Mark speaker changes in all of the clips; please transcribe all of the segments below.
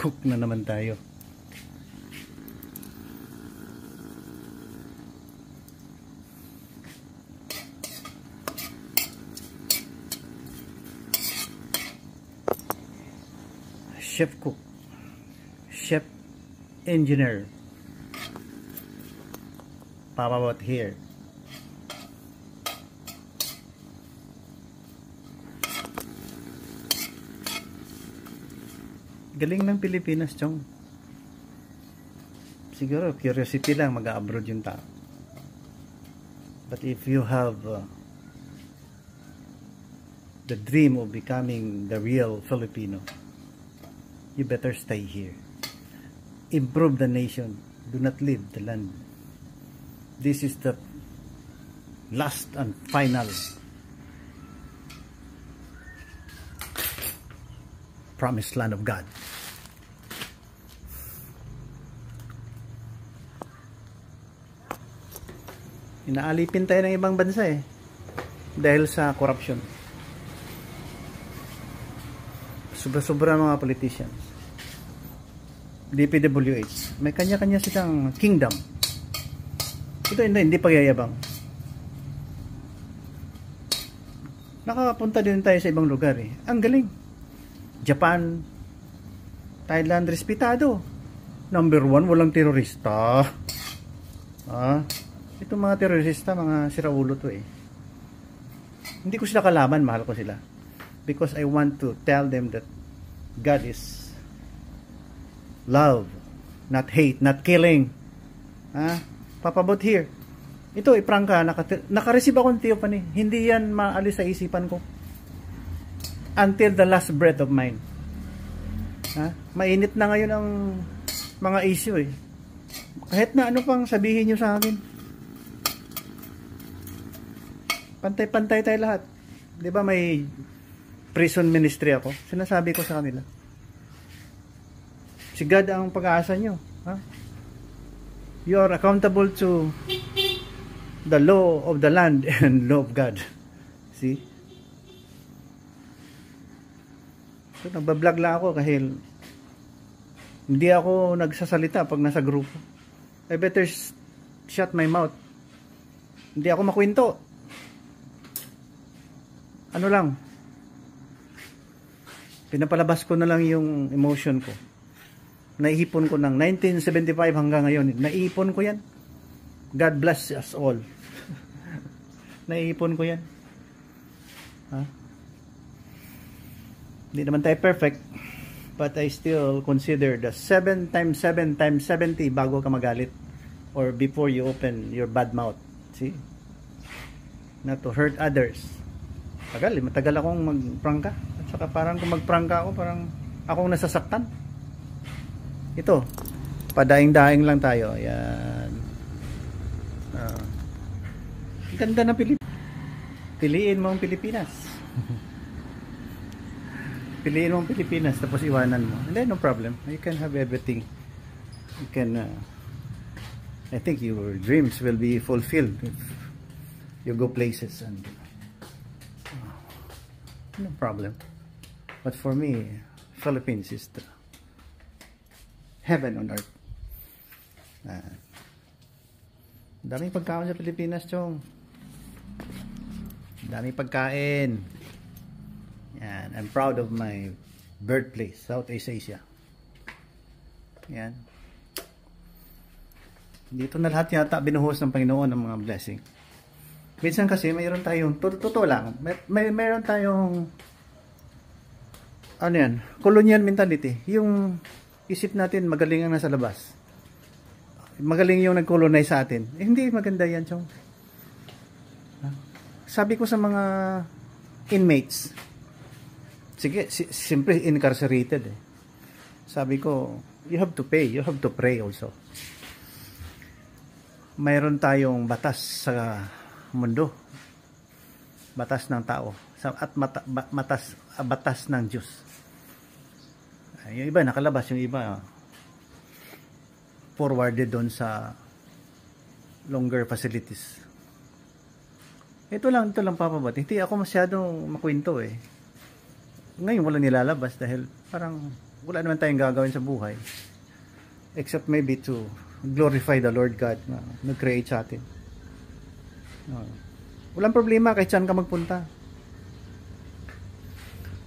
Speaker 1: Cook na naman tayo. Chef cook, chef engineer, papabot here. Galing ng Pilipinas, Chong. Siguro curiosity lang, mag-abroad yung tao. But if you have the dream of becoming the real Filipino, you better stay here. Improve the nation. Do not leave the land. This is the last and final promised land of God. Inaalipin tayo ng ibang bansa dahil sa corruption. Sobra-sobra mga politicians. DPWH, may kanya-kanya silang kingdom. Ito hindi pagyayabang. Nakakapunta din tayo sa ibang lugar Ang galing. Japan, Thailand, respetado. Number 1, walang terorista. Itong mga terorista, mga siraulo to Hindi ko sila kalaban, mahal ko sila. Because I want to tell them that God is love, not hate, not killing. Papabot here. Ito, iprangka, naka-receive ako ng Theophany. Hindi yan maalis sa isipan ko. Until the last breath of mine. Mainit na ngayon ang mga issue Kahit na ano pang sabihin nyo sa akin. Pantay-pantay tayo lahat. Di ba may prison ministry ako? Sinasabi ko sa kanila. Si God ang pag-aasa nyo. You are accountable to the law of the land and law of God. See? So, nagbablog lang ako kahit hindi ako nagsasalita pag nasa grupo. I better shut my mouth. Hindi ako makwento. Ano lang, pinapalabas ko na lang yung emotion ko. Naihipon ko ng 1975 hanggang ngayon. Naihipon ko yan. God bless us all. Naihipon ko yan. Hindi naman tayo perfect, but I still consider the 7 times 7 times 70 bago ka magalit or before you open your bad mouth. See? Not to hurt others. Matagal akong magprangka. At saka parang kung magprangka ako, parang akong nasasaktan. Ito, padaing-daing lang tayo. Ayan. Ganda ng Pilipinas. Piliin mo ang Pilipinas. Piliin mo ang Pilipinas, tapos iwanan mo. Hindi, no problem. You can have everything. You can, I think your dreams will be fulfilled if you go places and no problem. But for me, Philippines is the heaven on earth. Daming pagkain sa Pilipinas, Chong. Daming pagkain. Yan. I'm proud of my birthplace, Southeast Asia. Yan. Dito na lahat yata binuhos ng Panginoon ng mga blessing. Minsan kasi mayroon tayong, totoo lang, mayroon tayong, ano yan, colonial mentality. Yung isip natin magaling ang nasa labas. Magaling yung nag-colonize sa atin. Hindi maganda yan, Chong. Sabi ko sa mga inmates, sige, simply incarcerated Sabi ko, you have to pay, you have to pray also. Mayroon tayong batas sa mundo, batas ng tao at batas ng Diyos. Yung iba nakalabas, yung iba forwarded doon sa longer facilities. Ito lang papabat. Hindi ako masyadong makwento Ngayon wala nilalabas dahil parang wala naman tayong gagawin sa buhay. Except maybe to glorify the Lord God na nag-create sa atin. Walang problema kahit saan ka magpunta.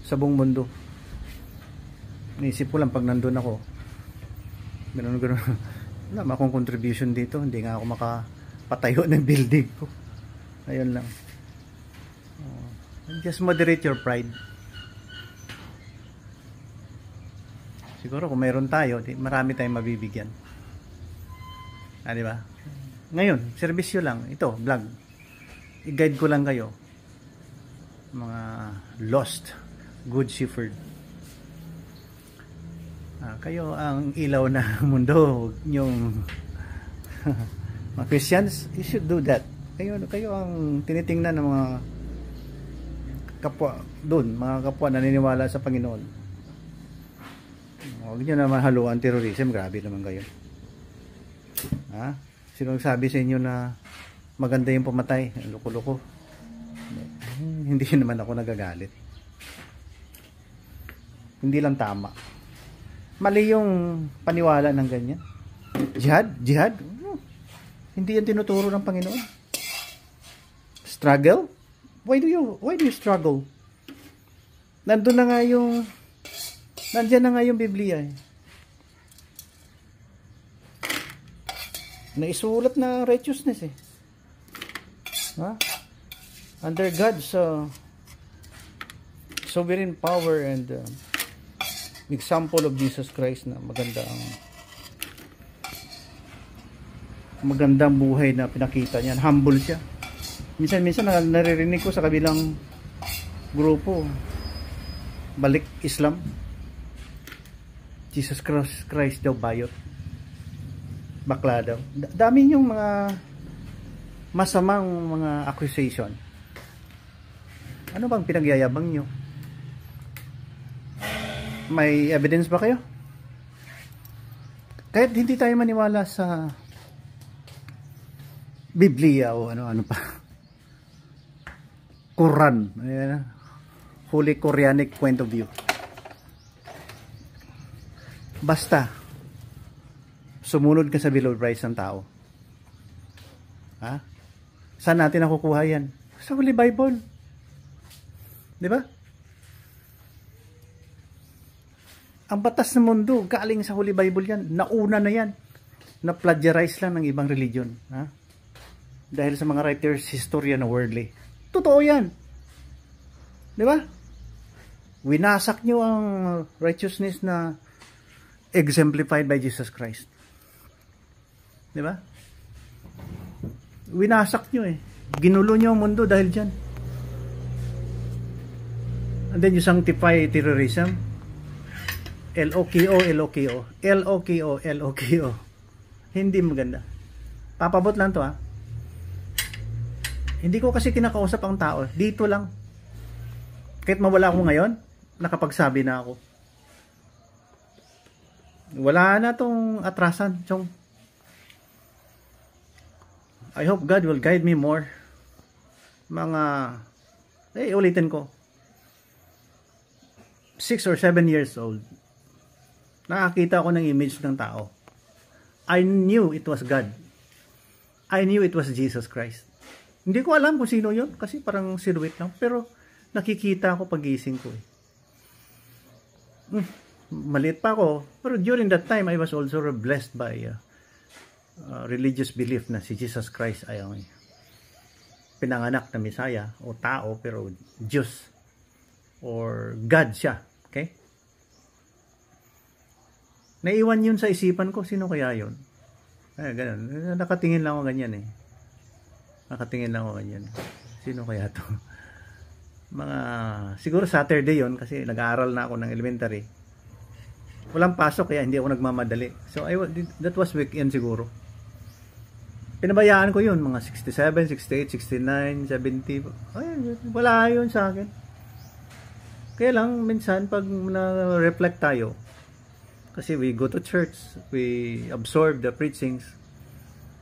Speaker 1: Sa buong mundo. Naisip ko lang pag nandun ako, gano'n, wala akong contribution dito, hindi nga ako makapatayo ng building ko. Ayun lang. Just moderate your pride. Siguro kung mayroon tayo, marami tayong mabibigyan. Di ba? Ngayon, serbisyo lang. Ito, vlog. I-guide ko lang kayo. Mga lost, good shepherd. Kayo ang ilaw ng mundo. Yung mga Christians, you should do that. Kayo ang tinitingnan ng mga kapwa doon, mga kapwa naniniwala sa Panginoon. Huwag nyo naman haluan terrorism. Grabe naman kayo. Sino nagsabi sa inyo na maganda yung pumatay? Loko-loko. Hindi naman ako nagagalit. Hindi lang tama. Mali yung paniwala ng ganyan. Jihad? Hindi yan tinuturo ng Panginoon. Struggle? Why do you struggle? Nandiyan na nga yung Biblia eh. Naisulat na righteousness eh. Under God's sovereign power and example of Jesus Christ na magandang buhay na pinakita niya. Humble siya. Minsan naririnig ko sa kabilang grupo, balik Islam. Jesus Christ daw bayot. Bakla daw. Dami yung mga masamang mga accusation. Ano bang pinagyayabang nyo? May evidence ba kayo? Kahit hindi tayo maniwala sa Biblia o ano pa. Quran. Holy Quranic point of view. Basta sumunod ka sa Bill of Rights ng tao. Saan natin nakukuha yan? Sa Holy Bible. Di ba? Ang batas ng mundo, galing sa Holy Bible yan. Nauna na yan. Na-plagiarize lang ng ibang religion. Dahil sa mga writers, historian na worldly. Totoo yan. Di ba? Winasak nyo ang righteousness na exemplified by Jesus Christ. Di ba? Winasak nyo eh. Ginulo nyo ang mundo dahil dyan. And then you sanctify terrorism. LOKO. Hindi maganda. Papabot lang to Hindi ko kasi kinakausap ang tao. Dito lang. Kahit mawala ako ngayon, nakapagsabi na ako. Wala na tong atrasan, chong. I hope God will guide me more. Ulitin ko. 6 or 7 years old. Nakakita ako ng image ng tao. I knew it was God. I knew it was Jesus Christ. Hindi ko alam kung sino yun kasi parang silhouette lang. Pero nakikita ako pagising ko Maliit pa ako. Pero during that time, I was also blessed by religious belief na si Jesus Christ ay pinanganak na Messiah o tao pero Diyos or God siya. Okay? Naiwan yun sa isipan ko. Sino kaya yun? Ganun. Nakatingin lang ako ganyan Sino kaya to? Siguro Saturday yon kasi nag-aaral na ako ng elementary. Walang pasok kaya hindi ako nagmamadali. So that was weekend siguro. Pinabayaan ko yun, mga 67, 68, 69, 70. Wala yun sa akin. Kaya lang minsan pag na-reflect tayo, kasi we go to church, we absorb the preachings.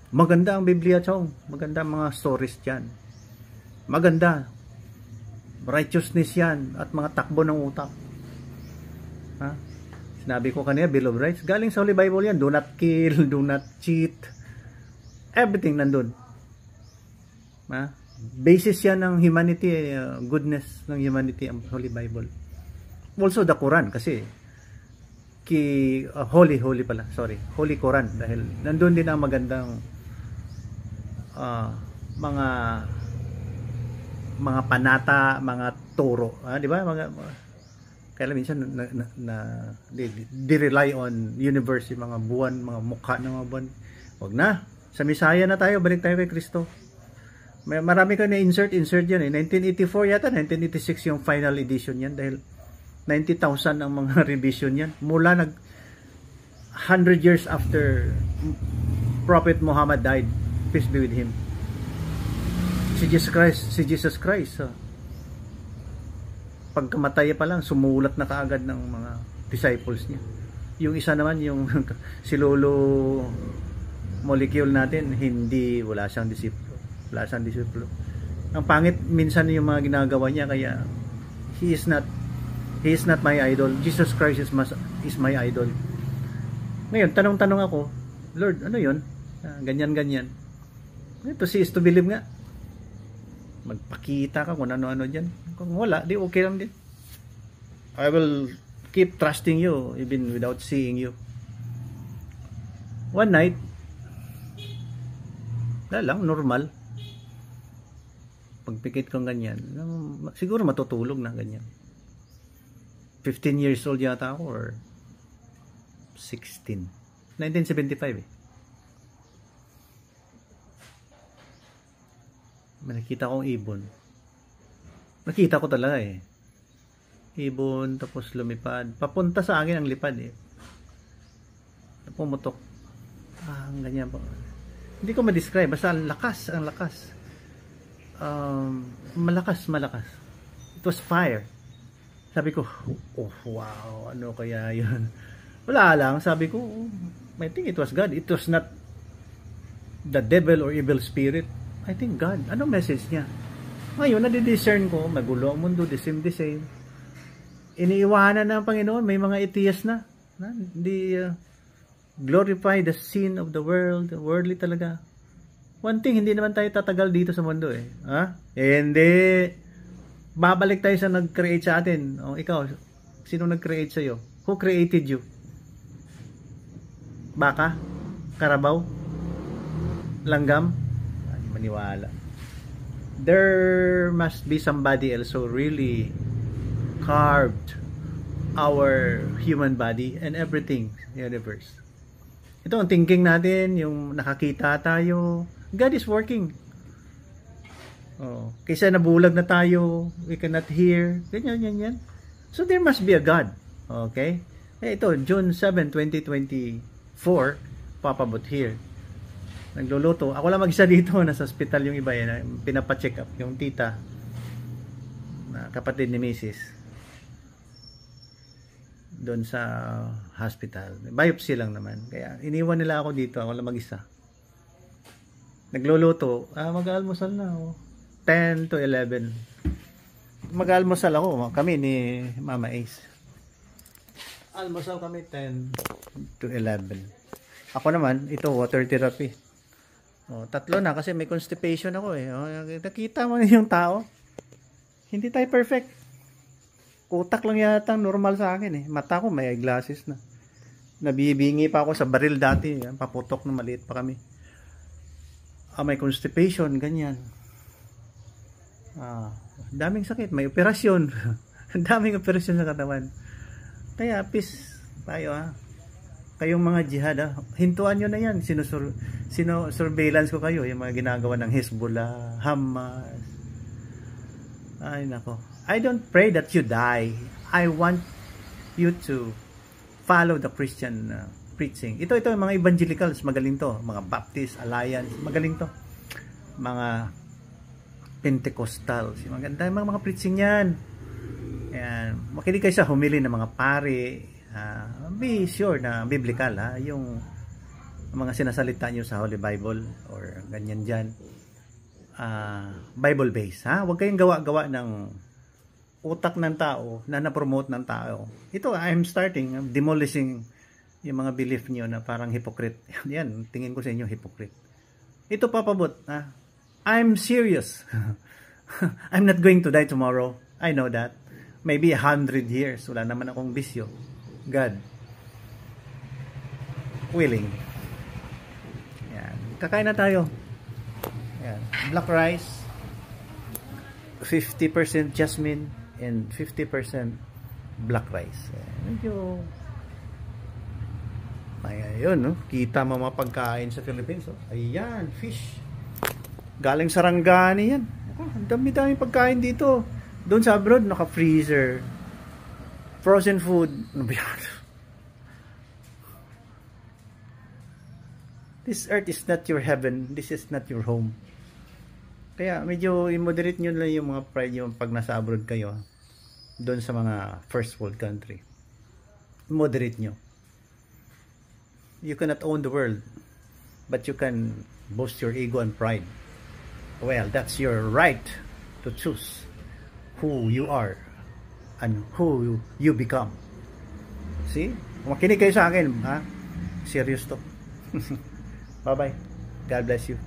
Speaker 1: Maganda ang Biblia, chong. Maganda ang mga stories dyan. Maganda. Righteousness yan at mga takbo ng utak. Sinabi ko kanina, Bill of Rights. Galing sa Holy Bible yan. Do not kill, do not cheat. Everything nandun. Basis yan ng humanity, goodness ng humanity, ang Holy Bible. Also the Quran, kasi Holy Quran, dahil nandun din ang magandang mga panata, mga turo, di ba? Kaya minsan rely on universe, yung mga buwan, mga mukha ng mga buwan. Wag na. Sa Misaya na tayo, balik tayo kay Kristo. Marami ko na-insert yan eh. 1984 yata, 1986 yung final edition yan, dahil 90,000 ang mga revision yan. Mula 100 years after Prophet Muhammad died, peace be with him. Si Jesus Christ, pagkamatay pa lang, sumulat na kaagad ng mga disciples niya. Yung isa naman, yung si Lolo Molecule natin, wala siyang disipulo. Ang pangit minsan yung mga ginagawa niya, kaya he is not my idol. Jesus Christ is my idol. Ngayon, tanong ako, Lord, ano yun? Ganyan. Ito si is to believe nga. Magpakita ka kung ano-ano dyan. Kung wala, di okay lang din. I will keep trusting you even without seeing you. One night, normal. Pagpikit kong ganyan, siguro matutulog na ganyan. 15 years old yata ako, or 16. 1975 eh. Nakita kong ibon. Nakita ko talaga eh. Ibon, tapos lumipad. Papunta sa akin ang lipad eh. Pumutok. Ang ganyan po. Hindi ko ma-describe. Basta ang lakas. Malakas. It was fire. Sabi ko, oh wow, ano kaya yun? Wala lang. Sabi ko, I think it was God. It was not the devil or evil spirit. I think God. Ano message niya? Ngayon, nadidiscern ko, magulo ang mundo, the same. Iniiwanan na ang Panginoon, may mga atheist na. Hindi glorify the sin of the world, worldly talaga. One thing, hindi naman tayo tatagal dito sa mundo eh. Hindi. Babalik tayo sa nag-create sa atin. Ikaw, sino nag-create sa'yo? Who created you? Baka? Karabaw? Langgam? Maniwala. There must be somebody else who really carved our human body and everything in the universe. Ito ang thinking natin, yung nakakita tayo. God is working. Kaysa nabulag na tayo, we cannot hear. Ganyan. So there must be a God. Okay? Ito, June 7, 2024, papabot here. Nagluluto. Ako lang mag-isa dito, nasa hospital yung iba yan. Pinapacheck up yung tita na kapatid ni Mrs. Doon sa hospital. Biopsy lang naman. Kaya iniwan nila ako dito. Ako lang mag-isa. Nagluluto. Mag-almusal na ako. 10 to 11. Mag-almusal ako. Kami ni Mama Ace. Almusal kami 10 to 11. Ako naman, ito water therapy. Tatlo na kasi may constipation ako eh. Nakita mo yung tao. Hindi tayo perfect. Utak lang yata normal sa akin eh. Mata ko may eyeglasses na. Nabibingi pa ako sa baril dati. Paputok na maliit pa kami. May constipation, ganyan. Daming sakit. May operasyon. Daming operasyon sa katawan. Kaya peace tayo Kayong mga jihad hintuan nyo na yan. Surveillance ko kayo. Yung mga ginagawa ng Hezbollah, Hamas. Ay nako. I don't pray that you die. I want you to follow the Christian preaching. Ito yung mga evangelicals, magaling to. Mga Baptist Alliance, magaling to. Mga Pentecostals, maganda yung mga preaching yan. Ayan. Makinig kayo sa humili ng mga pari. Be sure na biblical yung mga sinasalita nyo sa Holy Bible or ganyan dyan. Bible based. Huwag kayong gawa-gawa ng utak ng tao na na-promote ng tao. Ito, I'm demolishing yung mga belief niyo na parang hypocrite. Yan, tingin ko sa inyo, hypocrite. Ito papabot, I'm serious. I'm not going to die tomorrow. I know that. Maybe 100 years. Wala naman akong bisyo. God willing. Yan. Kakain na tayo. Yan. Black rice. 50% jasmine and 50% black rice. Medyo ayun, no? Kita mo mga pagkain sa Philippines. Oh. Ayan, fish. Galing Sarangani yan. Ang dami-dami pagkain dito. Doon sa abroad, naka-freezer. Frozen food. This earth is not your heaven. This is not your home. Kaya medyo i-moderate nyo lang yung mga pride nyo pag nasa abroad kayo. Doon sa mga first world country. Moderate nyo. You cannot own the world. But you can boast your ego and pride. Well, that's your right to choose who you are and who you become. See? Makinig kayo sa akin, ha? Serious to. Bye-bye. God bless you.